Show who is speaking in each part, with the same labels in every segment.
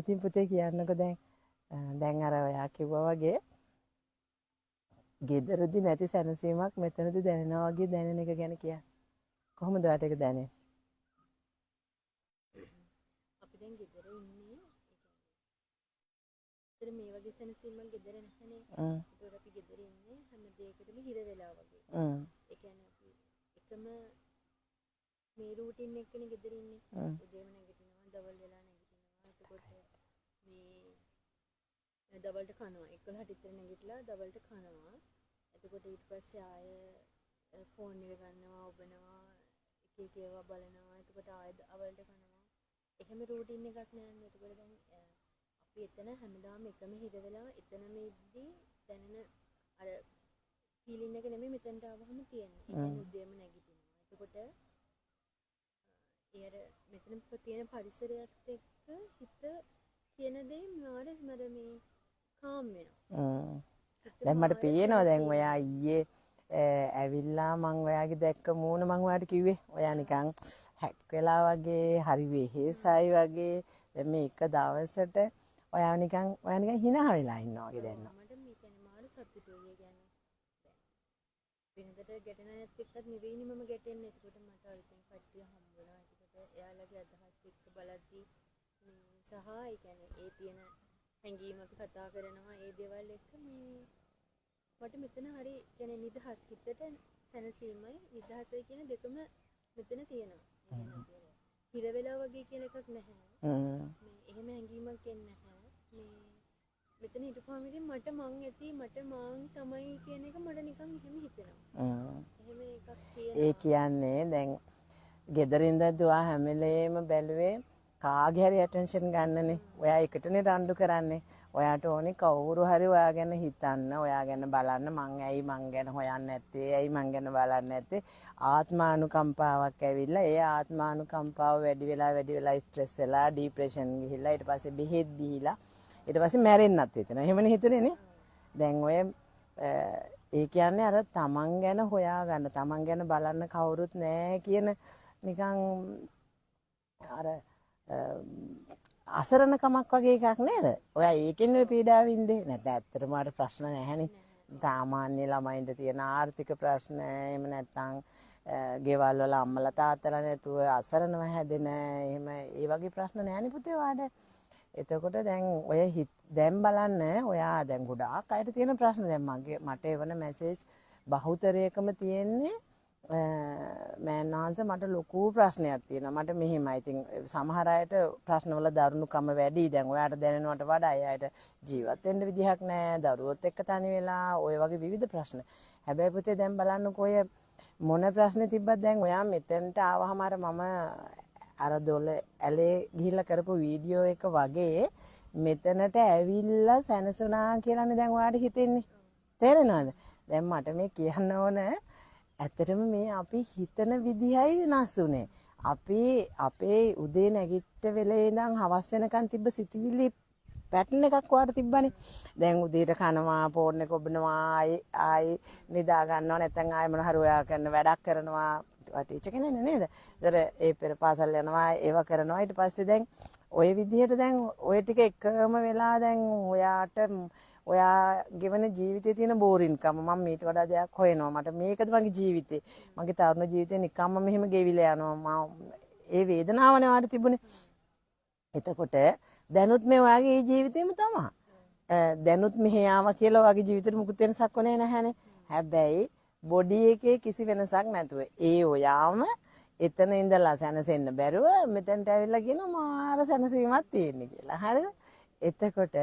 Speaker 1: ඉතින් පුතේ කියන්නකෝ දැන් අර ඔයා කිව්වා වගේ ගෙදරදී නැති සැනසීමක් මෙතනදී දැනෙනවා වගේ දැනෙන එක ගැන කියන්න. කොහොමද ඔයාට ඒක දැනෙන්නේ?
Speaker 2: අපි දැන් ගෙදර ඉන්නේ ඒතර මේ වගේ සැනසීමක් ගෙදර නැහැනේ. ඒතර අපි ගෙදර ඉන්නේ හැම දෙයකටම හිර වෙලා වගේ. ඒ කියන්නේ අපි එකම මේ රූටින් එකනේ ගෙදර ඉන්නේ. උදේම නැගිටිනවා, දවල් වෙලා නැගිටිනවා. එතකොට මේ දවල්ට කනවා. 11ට විතර නැගිටලා දවල්ට කනවා. එතකොට ඊට පස්සේ ආය ෆෝන් එක ගන්නවා, ඔබනවා, එක ඒවා බලනවා. එතකොට ආය අවල්ට කනවා. එහෙම රූටින් එකක් නෑනේ. එතකොට දැන් අපි එතන හැමදාම එකම හිර වෙලා එතනම ඉද්දි දැනෙන අර ෆීලින් එක නෙමෙයි මෙතනට ආවම තියෙන්නේ. ඒ කියන්නේ උදේම නැගිටිනවා. එතකොට ඊයර මෙතන තියෙන පරිසරයත් එක්ක හිත කියන දේ මාරස් මර මේ කාම් වෙනවා.
Speaker 1: දැන් මට පේනවා දැන් ඔයා ඊයේ ඇවිල්ලා මං ඔයාගේ දැක්ක මූණ මං ඔයාට කිව්වේ ඔයා නිකන් හැක් වෙලා වගේ හරි වෙහෙසයි වගේ දැන් මේ එක දවසට ඔයා නිකන් hina වෙලා ඉන්නවා වගේ දැනෙනවා.
Speaker 2: මට මේ කියන්නේ මාර සතුටුයි. ඒ කියන්නේ වෙනදට ගැටෙන ඇත් එක්කත් නෙවෙයිනේ මම ගැටෙන්නේ. ඒකට මට අලුතෙන් කට්ටිය හම්බ වෙනවා. ඒකට එයාලගේ අදහස් එක්ක බලද්දි සහ ඒ කියන්නේ ඒ තියෙන හැඟීම් අපි කතා කරනවා ඒ දේවල් එක්ක මට මෙතන හරි කියන්නේ නිදහස් හිතට සැනසීමයි නිදහසයි කියන දෙකම මෙතන තියෙනවා. හිර වෙලා වගේ කියන එකක් නැහැ. මේ එහෙම හැඟීමක් එන්නේ නැහැ. මෙතන හිටපුවාම ඉතින් මට මං ඇති මට මං තමයි කියන එක මට නිකන් එහෙම හිතෙනවා. එහෙම එකක් තියෙනවා.
Speaker 1: ඒ කියන්නේ දැන් ගෙදරින්ද දුවා හැම වෙලේම බැලුවේ කාගේ හරි ඇටෙන්ෂන් ගන්නනේ. ඔයා එකටනේ රණ්ඩු කරන්නේ. ඔයාට ඕනේ කවුරු හරි ඔයා ගැන හිතන්න, ඔයා ගැන බලන්න මං ඇයි මං ගැන හොයන්නේ නැත්තේ, ඇයි මං ගැන බලන්නේ නැත්තේ. ආත්මානුකම්පාවක් ඇවිල්ලා ඒ ආත්මානුකම්පාව වැඩි වෙලා ස්ට්‍රෙස් වෙලා ડિප්‍රෙෂන් ගිහිල්ලා ඊට පස්සේ බෙහෙත් බීලා ඊට පස්සේ මැරෙන්නත් හිතෙනවා. එහෙමනේ හිතුනේ නේ. දැන් ඔය ඒ කියන්නේ අර තමන් ගැන හොයාගන්න, තමන් ගැන බලන්න කවුරුත් නැහැ කියන නිකන් අර අසරණකමක් වගේ එකක් නේද? ඔයා ඒකෙන් ඔය පීඩාව වින්දේ නැත්නම් ඇත්තටම අර ප්‍රශ්න නැහැනේ. සාමාන්‍ය ළමයින්ට තියෙන ආර්ථික ප්‍රශ්න එහෙම නැත්නම් ගෙවල් වල අම්මලා තාත්තලා නැතුව අසරණව හැදෙන එහෙම ඒ වගේ ප්‍රශ්න නැහැනේ පුතේ වාඩ. එතකොට දැන් ඔය දැන් බලන්න ඔයා දැන් ගොඩාක් අයට තියෙන ප්‍රශ්න දැන් මට එවන මැසේජ් බහුතරයකම තියෙන්නේ මෑන්නාන්ස මට ලොකු ප්‍රශ්නයක් තියෙනවා. මට මෙහෙමයි. ඉතින් සමහර අයට ප්‍රශ්නවල දරුණුකම වැඩි. දැන් ඔයාට දැනෙනවට වඩා අයට ජීවත් වෙන්න විදිහක් නැහැ. දරුවොත් එක්ක තනි වෙලා ඔය වගේ විවිධ ප්‍රශ්න. හැබැයි පුතේ දැන් බලන්නකෝ ඔය මොන ප්‍රශ්නේ තිබ්බත් දැන් ඔයා මෙතෙන්ට ආවහම අර මම අර දොල ඇලේ ගිහිල්ලා කරපු වීඩියෝ එක වගේ මෙතනට ඇවිල්ලා සැනසුණා කියලානේ දැන් ඔයාට හිතෙන්නේ. තේරෙනවද? දැන් මට මේ කියන්න ඕන ඇත්තටම මේ අපි හිතන විදිහයි වෙනස් උනේ. අපේ උදේ නැගිට වෙලේ ඉඳන් හවස් වෙනකන් තිබ්බ සිතිවිලි පැටර්න් එකක් වාට තිබ්බනේ. දැන් උදේට කනවා, ෆෝන් එක ඔබනවා, ආයි නිදා ගන්නවා, නැත්නම් ආයි මොන හරි ඔයා කරන වැඩක් කරනවා. ටීචර් කෙනෙක්නේ නේද? ඒතර ඒ පෙර පාසල් යනවා, ඒව කරනවා. ඊට පස්සේ දැන් ওই විදිහට දැන් ওই ටික එකම වෙලා දැන් ඔයා ගෙවන ජීවිතේ තියෙන බෝරින්කම මම ඊට වඩා දෙයක් හොයනවා. මට මේකද මගේ ජීවිතේ. මගේ තරුණ ජීවිතේ නිකම්ම මෙහෙම ගෙවිලා යනවා. ඒ වේදනාවනේ වාට තිබුණේ. එතකොට දැනුත් මේ ඔයාගේ ජීවිතේම තමයි. දැනුත් මෙහෙ ආවා කියලා ඔයාගේ ජීවිතේට මුකුත් වෙනසක් වුණේ නැහැනේ. හැබැයි බොඩි එකේ කිසි වෙනසක් නැතුව ඒ ඔයාම එතන ඉඳලා සැනසෙන්න බැරුව මෙතනට ඇවිල්ලා කියනවා මාර සැනසීමක් තියෙන කියලා. හරිද? එතකොට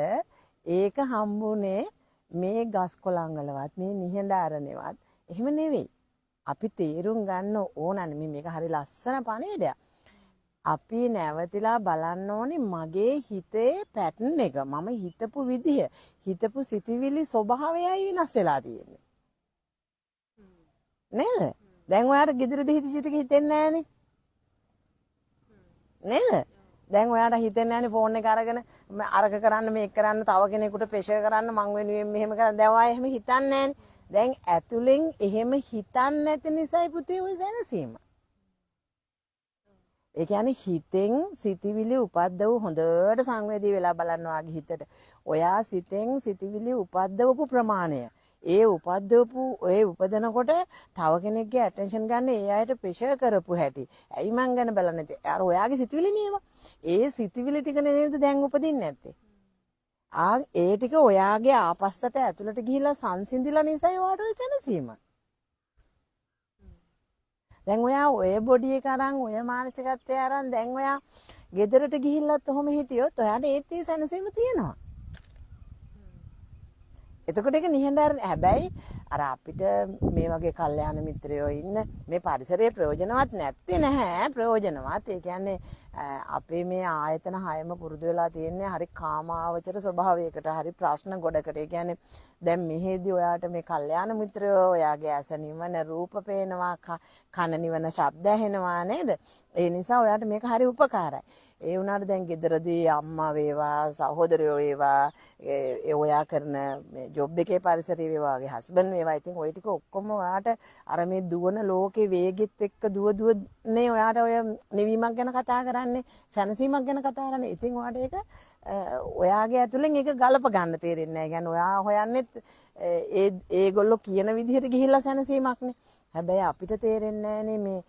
Speaker 1: ඒක හම්බුනේ මේ ගස් කොළන් වලවත් මේ නිහඬ ආරණේවත් එහෙම නෙවෙයි. අපි තේරුම් ගන්න ඕනනේ මේක හරි ලස්සන පණිවිඩයක්. අපි නැවතිලා බලන්න ඕනේ මගේ හිතේ පැටර්න් එක. මම හිතපු විදිය, හිතපු සිතිවිලි ස්වභාවයයි වෙනස් වෙලා තියෙන්නේ. නේද? දැන් ඔයාට ගෙදරදී හිතච්ච ටික හිතෙන්නේ නැහනේ. නේද? දැන් ඔයාට හිතෙන්නේ නැහනේ ෆෝන් එක අරගෙන අරක කරන්න මේක කරන්න තව කෙනෙකුට ප්‍රෙෂර් කරන්න මං වෙනුවෙන් මෙහෙම කරන්න. දැන් ඔයා එහෙම හිතන්නේ නැහනේ. දැන් ඇතුලෙන් එහෙම හිතන්නේ නැති නිසායි පුතේ ඔය දැනසීම. ඒ කියන්නේ හිතෙන් සිතිවිලි උපද්දව හොඳට සංවේදී වෙලා බලන්න වාගේ හිතට. ඔයා සිතෙන් සිතිවිලි උපද්දවපු ප්‍රමාණය. ඒ උපදනකොට තව කෙනෙක්ගේ ඇටෙන්ෂන් ගන්න ඒ අයට ප්‍රෙෂර් කරපු හැටි. ඇයි මං ගැන බලන්නේ නැත්තේ? අර ඔයාගේ සිතිවිලි නේම. ඒ සිතිවිලි ටික නේද දැන් උපදින්නේ නැත්තේ. ඒ ටික ඔයාගේ ආපස්සට ඇතුළට ගිහිලා සංසිඳිලා නිසා ඔයාට ඔය සැනසීම. දැන් ඔයා ඔය බොඩි එක අරන් ඔය මානසිකත්වය අරන් දැන් ඔයා ගෙදරට ගිහිල්ලත් ඔහොම හිටියොත් ඔයාට ඒත් ඒ සැනසීම තියෙනවා. එතකොට ඒක නිහඬ හැබැයි අර අපිට මේ වගේ කල්යාණ මිත්‍රයෝ ඉන්න මේ පරිසරයේ ප්‍රයෝජනවත් නැත්තේ නැහැ ප්‍රයෝජනවත්. ඒ කියන්නේ අපේ මේ ආයතන හයම පුරුදු වෙලා තියෙන්නේ හරි කාමාවචර ස්වභාවයකට හරි ප්‍රශ්න ගොඩකට. ඒ කියන්නේ දැන් මෙහෙදි ඔයාට මේ කල්යාණ මිත්‍රයෝ ඔයාගේ ඇස නිවන රූප පේනවා කන නිවන ශබ්ද ඇහෙනවා නේද? ඒ නිසා ඔයාට මේක හරි උපකාරයි. ඒ වුණාට දැන් ගෙදරදී අම්මා වේවා සහෝදරයෝ වේවා ඔයා කරන ජොබ් එකේ පරිසරය වේවාගේ හස්බන්ඩ් වේවා ඉතින් ওই ටික ඔක්කොම ඔයාට අර මේ දුවන ලෝකේ වේගෙත් එක්ක දුවනේ ඔයාට ඔය නිවීමක් ගැන කතා කරන්නේ සැනසීමක් ගැන කතා කරන්නේ. ඉතින් ඔයාට ඒක ඔයාගේ ඇතුලෙන් ඒක ගලප ගන්න තේරෙන්නේ නැහැ. يعني ඔයා හොයන්නෙත් ඒගොල්ලෝ කියන විදිහට ගිහිල්ලා සැනසීමක්නේ. හැබැයි අපිට තේරෙන්නේ නැහනේ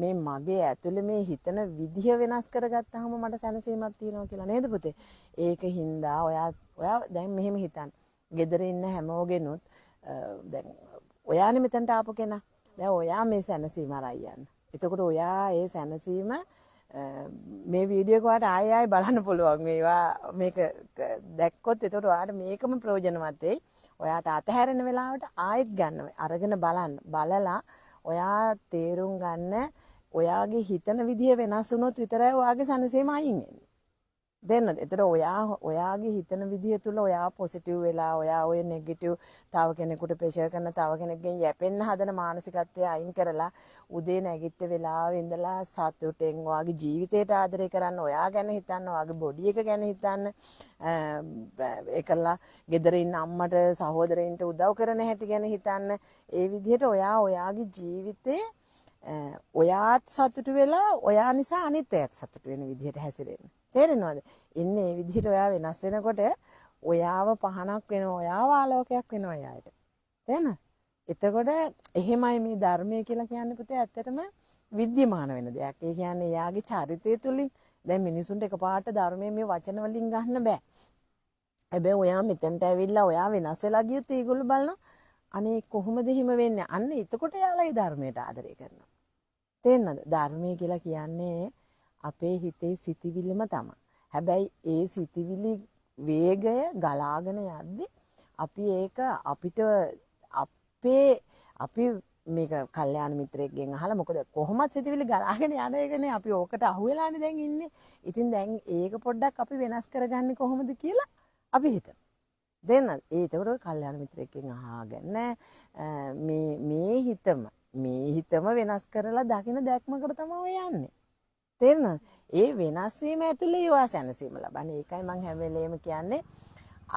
Speaker 1: මේ මගේ ඇතුලේ මේ හිතන විදිහ වෙනස් කරගත්තාම මට සැනසීමක් තියෙනවා කියලා නේද පුතේ? ඒකින්ද ඔයා දැන් මෙහෙම හිතන්න. ගෙදර ඉන්න හැමෝගෙනුත් දැන් ඔයානේ මෙතනට ආපු කෙනා. දැන් ඔයා මේ සැනසීම අරයි යන්න. එතකොට ඔයා ඒ සැනසීම මේ වීඩියෝ එක ඔයාලට ආයෙ බලන්න පුළුවන්. මේක දැක්කොත් එතකොට ඔයාලට මේකම ප්‍රයෝජනවත් වෙයි. ඔයාට අතහැරෙන වෙලාවට ආයෙත් ගන්න. අරගෙන බලන්න. බලලා ඔයා තේරුම් ගන්න ඔයාගේ හිතන විදිය වෙනස් වුණොත් විතරයි ඔයාගේ සැනසීම අයින් වෙන්නේ. දෙන්නද? ඒතර ඔයාගේ හිතන විදිය තුල ඔයා පොසිටිව් වෙලා ඔයා ඔය නෙගටිව් තව කෙනෙකුට ප්‍රෙෂර් කරන තව කෙනෙක්ගෙන් යැපෙන්න හදන මානසිකත්වය අයින් කරලා උදේ නැගිට වෙලාවෙ ඉඳලා සතුටෙන් ඔයාගේ ජීවිතයට ආදරය කරන්න ඔයා ගැන හිතන්න ඔයාගේ බොඩි එක ගැන හිතන්න ඒකලා ගෙදර ඉන්න අම්මට සහෝදරයින්ට උදව් කරන හැටි ගැන හිතන්න ඒ විදිහට ඔයාගේ ජීවිතේ ඔයාත් සතුටු වෙලා ඔයා නිසා අනිත් අයත් සතුටු වෙන විදිහට හැසිරෙන්න. තේරෙනවද? ඉන්නේ මේ විදිහට ඔයා වෙනස් වෙනකොට ඔයාව පහනක් වෙනවා, ඔයාව ආලෝකයක් වෙනවා එයාට. තේරෙනවද? එතකොට එහෙමයි මේ ධර්මය කියලා කියන්නේ පුතේ ඇත්තටම විද්‍යමාන වෙන දෙයක්. ඒ කියන්නේ එයාගේ චරිතය තුලින් දැන් මිනිසුන්ට එකපාරට ධර්මයේ මේ වචන වලින් ගන්න බෑ. හැබැයි ඔයා මෙතනට ඇවිල්ලා ඔයා වෙනස් වෙලා ගියොත් ඒගොල්ලෝ බලනවා අනේ කොහොමද එහෙම වෙන්නේ? අන්න එතකොට එයාලා ඒ ධර්මයට ආදරය කරනවා. තේරෙනවද? ධර්මය කියලා කියන්නේ අපේ හිතේ සිතිවිලිම තමයි. හැබැයි ඒ සිතිවිලි වේගය ගලාගෙන යද්දි අපි ඒක අපි මේක කල්යාණ මිත්‍රයෙක්ගෙන් අහලා මොකද කොහොමද සිතිවිලි ගලාගෙන යන එකනේ අපි ඕකට අහු වෙලානේ දැන් ඉන්නේ. ඉතින් දැන් ඒක පොඩ්ඩක් අපි වෙනස් කරගන්නේ කොහොමද කියලා අපි හිතමු. දෙන්නද? ඒතකොට කල්යාණ මිත්‍රයෙක්ගෙන් අහගෙන මේ හිතම වෙනස් කරලා දකින්න දැක්මකට තමයි යන්නේ. තේරෙනවද? ඒ වෙනස් වීම ඇතුලේ ඔයා සැනසීම ලබන්නේ. ඒකයි මම හැම වෙලේම කියන්නේ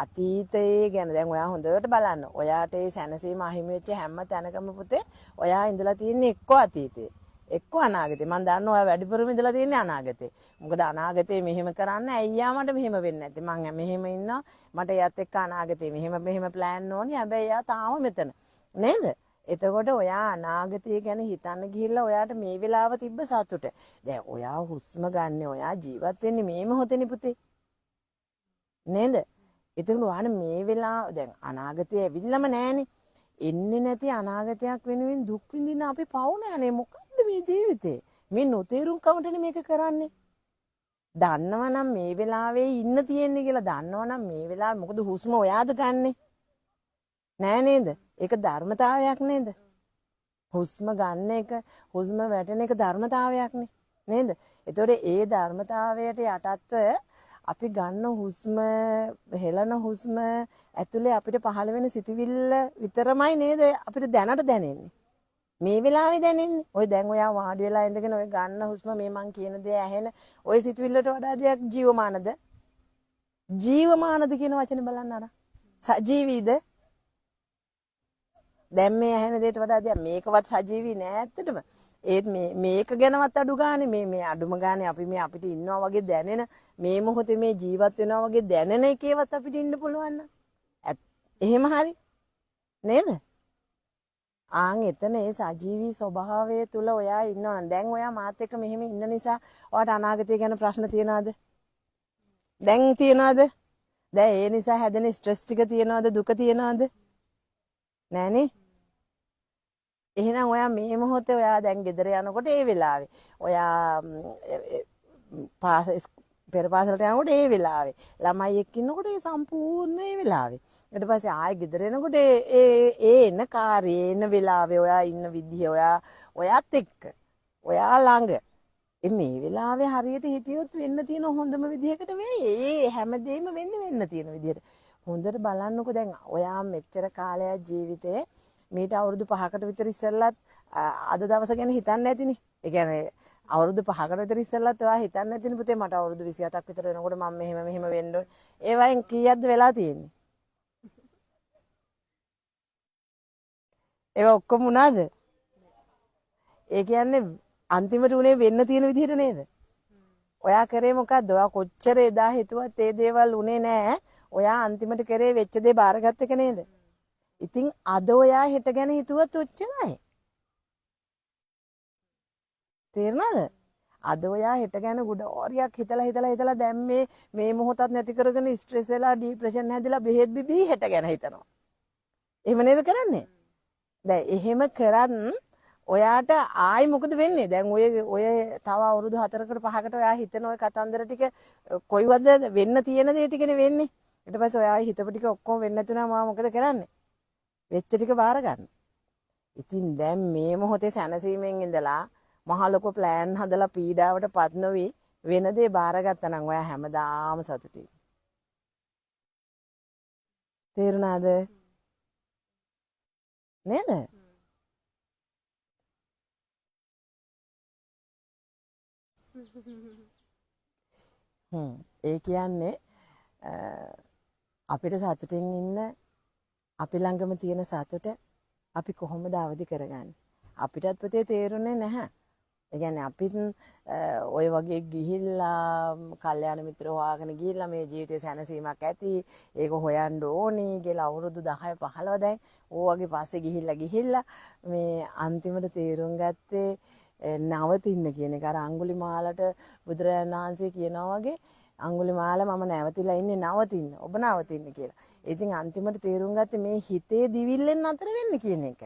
Speaker 1: අතීතයේ ගැන දැන් ඔයා හොඳට බලන්න. ඔයාට ඒ සැනසීම අහිමි වෙච්ච හැම තැනකම පුතේ ඔයා ඉඳලා තියෙන්නේ එක්ක අතීතේ. එක්ක අනාගතේ. මම දන්නවා ඔයා වැඩිපුරම ඉඳලා තියෙන්නේ අනාගතේ. මොකද අනාගතේ මෙහෙම කරන්න ඇයියා මට මෙහෙම වෙන්නේ නැත්තේ. මං මෙහෙම ඉන්නවා. මට එයාත් එක්ක අනාගතේ මෙහෙම ප්ලෑන් ඕනේ. හැබැයි එයා තාම මෙතන. නේද? එතකොට ඔයා අනාගතය ගැන හිතන්න ගිහිල්ලා ඔයාට මේ වෙලාව තිබ්බ සතුට. දැන් ඔයා හුස්ම ගන්න ඔයා ජීවත් වෙන්නේ මේ මොහොතේනේ පුතේ. නේද? එතකොට ඔයාට මේ වෙලාව දැන් අනාගතය ඇවිල්ලාම නැහනේ. එන්නේ නැති අනාගතයක් වෙනුවෙන් දුක් විඳින අපි පවුනේ අනේ මොකද්ද මේ ජීවිතේ? මේ නොතේරුම් කමටනේ මේක කරන්නේ. දන්නවනම් මේ වෙලාවේ ඉන්න තියෙන්නේ කියලා දන්නවනම් මේ වෙලාවේ මොකද හුස්ම ඔයාද ගන්නෙ? නෑ නේද? ඒක ධර්මතාවයක් නේද? හුස්ම ගන්න එක, හුස්ම වැටෙන එක ධර්මතාවයක්නේ. නේද? ඒතකොට ඒ ධර්මතාවයට යටත්ව අපි ගන්න හුස්ම, හෙලන හුස්ම ඇතුලේ අපිට පහළ වෙන සිතිවිල්ල විතරමයි නේද අපිට දැනට දැනෙන්නේ. මේ වෙලාවේ දැනෙන්නේ. ඔය දැන් ඔයා වාඩි වෙලා ඉඳගෙන ඔය ගන්න හුස්ම මේ මං කියන දේ ඇහෙන ඔය සිතිවිල්ලට වඩා දෙයක් ජීවමානද? ජීවමානද කියන වචනේ බලන්න අර. සජීවීද? දැන් මේ ඇහෙන දෙයට වඩා දෙයක් මේකවත් සජීවී නෑ ඇත්තටම. ඒත් මේක ගැනවත් අඩු ගානේ මේ අඩුම ගානේ අපි මේ අපිට ඉන්නවා වගේ දැනෙන මේ මොහොතේ මේ ජීවත් වෙනවා වගේ දැනෙන එකේවත් අපිට ඉන්න පුළුවන් නම් එහෙම හරි නේද? ආන් එතන ඒ සජීවී ස්වභාවය තුල ඔයා ඉන්නවා නම් දැන් ඔයා මාත් එක්ක මෙහෙම ඉන්න නිසා ඔයාට අනාගතය ගැන ප්‍රශ්න තියනවද? දැන් තියනවද? දැන් ඒ නිසා හැදෙන ස්ට්‍රෙස් ටික තියනවද? දුක තියනවද? නෑනේ. එහෙනම් ඔයා මේ මොහොතේ ඔයා දැන් ගෙදර යනකොට ඒ වෙලාවේ ඔයා පෙර පාසලට යනකොට ඒ වෙලාවේ ළමයි එක්ක ඉන්නකොට ඒ සම්පූර්ණ ඒ වෙලාවේ ඊට පස්සේ ආයෙ ගෙදර එනකොට ඒ එන කාර්යේ එන වෙලාවේ ඔයා ඉන්න විදිහ ඔයාත් එක්ක ඔයා ළඟ මේ වෙලාවේ හරියට හිටියොත් වෙන්න තියෙන හොඳම විදිහකට වෙයි. ඒ හැමදේම වෙන්න තියෙන විදිහට. හොඳට බලන්නකෝ දැන් ඔයා මෙච්චර කාලයක් ජීවිතේ මීට අවුරුදු 5කට විතර ඉස්සෙල්ලත් අද දවස ගැන හිතන්නේ නැතිනේ. ඒ කියන්නේ අවුරුදු 5කට විතර ඉස්සෙල්ලත් ඔයා හිතන්නේ නැතිනේ පුතේ මට අවුරුදු 27ක් විතර වෙනකොට මම මෙහෙම වෙන්න ඕනේ. ඒ වයින් කීයක්ද වෙලා තියෙන්නේ? ඒවා ඔක්කොම උනාද? ඒ කියන්නේ අන්තිමට උනේ වෙන්න තියෙන විදිහට නේද? ඔයා කරේ මොකද්ද? ඔයා කොච්චර එදා හිතුවත් ඒ දේවල් උනේ නැහැ. ඔයා අන්තිමට කරේ වෙච්ච දේ බාරගත්ත එක නේද? ඉතින් අද ඔයා හෙට ගැන හිතුවත් ඔච්චරයි. තේරුණාද? අද ඔයා හෙට ගැන ගොඩ ඕරියක් හිතලා දැන් මේ මොහොතත් නැති කරගෙන ස්ට්‍රෙස් වෙලා ඩිප්‍රෙෂන් හැදිලා බෙහෙත් බිබී හෙට ගැන හිතනවා. එහෙම නේද කරන්නේ? දැන් එහෙම කරන් ඔයාට ආයි මොකද වෙන්නේ? දැන් ඔය තව අවුරුදු 4කට 5කට ඔයා හිතන ඔය කතන්දර ටික කොයිවද වෙන්න තියෙන දේ ටිකනේ වෙන්නේ. ඊට පස්සේ ඔයා හිතපු ටික ඔක්කොම වෙන්නේ නැතුණා මම මොකද කරන්නේ? වෙච්ච ටික බාර ගන්න. ඉතින් දැන් මේ මොහොතේ සැනසීමෙන් ඉඳලා මහ ලොකු ප්ලෑන් හදලා පීඩාවටපත් නොවි වෙන දේ බාරගත්තා නම් ඔයා හැමදාම සතුටින්. තේරුණාද? නේද? ඒ කියන්නේ අපිට සතුටින් ඉන්න අපි ළඟම තියෙන සතුට අපි කොහොමද අවදි කරගන්නේ? අපිටත් පුතේ තේරුනේ නැහැ. ඒ කියන්නේ අපිත් ඔය වගේ ගිහිල්ලා කල්යාණ මිත්‍ර හොයාගෙන ගිහිල්ලා මේ ජීවිතේ සැනසීමක් ඇති ඒක හොයන්න ඕනේ කියලා අවුරුදු 10 15 දැන් ඕවගේ පස්සේ ගිහිල්ලා මේ අන්තිමට තේරුම් ගත්තේ නවතින්න කියන එක. අර අඟුලිමාලට බුදුරජාණන් වහන්සේ කියනවා වගේ අඟුලිමාල මම නැවතිලා ඉන්නේ නවතින්න. ඔබ නවතින්න කියලා. ඉතින් අන්තිමට තේරුම් ගත්තේ මේ හිතේ දිවිල්ලෙන් නතර වෙන්න කියන එක.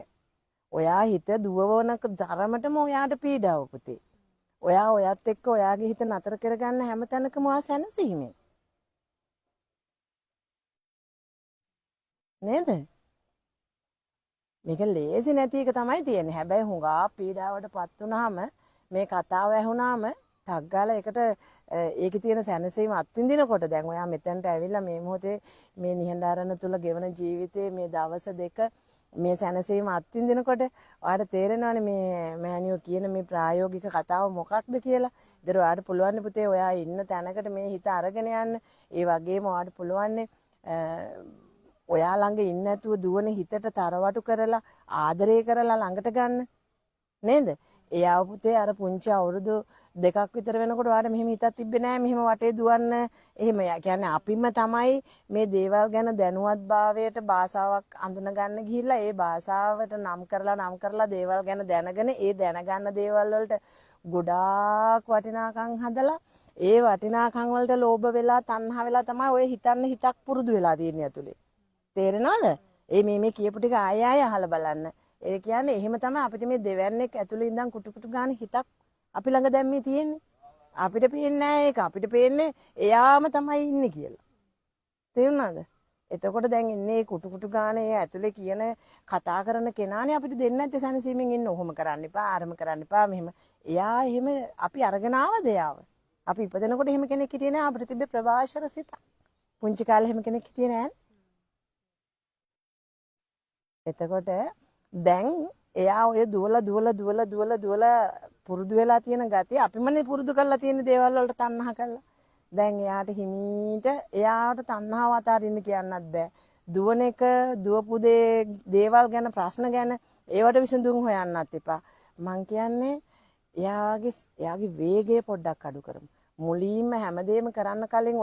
Speaker 1: ඔයා හිත දුවවනක ධර්මතම ඔයාට පීඩාව පුතේ. ඔයා ඔයත් එක්ක ඔයාගේ හිත නතර කරගන්න හැම තැනකම ඔයා සැනසීමේ. නේද? මේක ලේසි නැති එක තමයි තියෙන්නේ. හැබැයි හුඟා පීඩාවටපත් වුනහම මේ කතාව ඇහුනාම ටක් ගාලා ඒකට ඒකේ තියෙන සැනසීම අත්විඳිනකොට දැන් ඔයා මෙතනට ඇවිල්ලා මේ මොහොතේ මේ නිහඬාරණ තුල ගෙවන ජීවිතයේ මේ දවස් දෙක මේ සැනසීම අත්විඳිනකොට ඔයාට තේරෙනවානේ මේ මෑනියෝ කියන මේ ප්‍රායෝගික කතාව මොකක්ද කියලා. ඒතර ඔයාට පුළුවන් පුතේ ඔයා ඉන්න තැනකට මේ හිත අරගෙන යන්න. ඒ වගේම ඔයාට පුළුවන් ඔයා ළඟ ඉන්න නැතුව දුවන හිතට තරවටු කරලා ආදරය කරලා ළඟට ගන්න. නේද? එයාව පුතේ අර පුංචි අවුරුදු 2ක් විතර වෙනකොට ඔයාට මෙහෙම හිතක් තිබ්බේ නෑ මෙහෙම වටේ දුවන්න. එහෙම කියන්නේ අපිම තමයි මේ දේවල් ගැන දැනුවත්භාවයට භාෂාවක් අඳුන ගන්න ගිහිල්ලා ඒ භාෂාවට නම් කරලා දේවල් ගැන දැනගෙන ඒ දැනගන්න දේවල් වලට ගොඩාක් වටිනාකම් හදලා ඒ වටිනාකම් වලට ලෝභ වෙලා තණ්හා වෙලා තමයි ඔය හිතන්න හිතක් පුරුදු වෙලා තියෙන්නේ ඇතුලේ. තේරෙනවද? මේ කියපු ටික ආයෙ අහලා බලන්න. ඒ කියන්නේ එහෙම තමයි අපිට මේ දෙවන්නේක් ඇතුලේ ඉඳන් කුටු ගාන හිතක් අපි ළඟ දැන් මේ තියෙන්නේ. අපිට පේන්නේ නැහැ ඒක. අපිට පේන්නේ එයාම තමයි ඉන්නේ කියලා. තේරුණාද? එතකොට දැන් ඉන්නේ කුටු ගානේ ඇතුලේ කියන කතා කරන කෙනානේ අපිට දෙන්නේ නැත්තේ සැනසීමෙන් ඉන්න. ඔහොම කරන්න එපා, අරම කරන්න එපා මෙහෙම. එයා එහෙම අපි අරගෙන ආවද එයාව? අපි ඉපදෙනකොට එහෙම කෙනෙක් හිටියේ නෑ. අපිට තිබ්බේ ප්‍රභාෂර සිත. පුංචි කාලේ එහෙම කෙනෙක් හිටියේ නෑ. එතකොට දැන් එයා ඔය දුවලා පුරුදු වෙලා තියෙන ගතිය අපිමනේ පුරුදු කරලා තියෙන දේවල් වලට තණ්හා කරලා. දැන් එයාට හිමීට එයාට තණ්හාව අතාරින්න කියන්නත් බෑ. දුවන එක දුවපු දේවල් ගැන ප්‍රශ්න ගැන ඒවට විසඳුම් හොයන්නත් එපා. මං කියන්නේ එයාගේ වේගය පොඩ්ඩක් අඩු කරමු. මුලින්ම හැමදේම කරන්න කලින්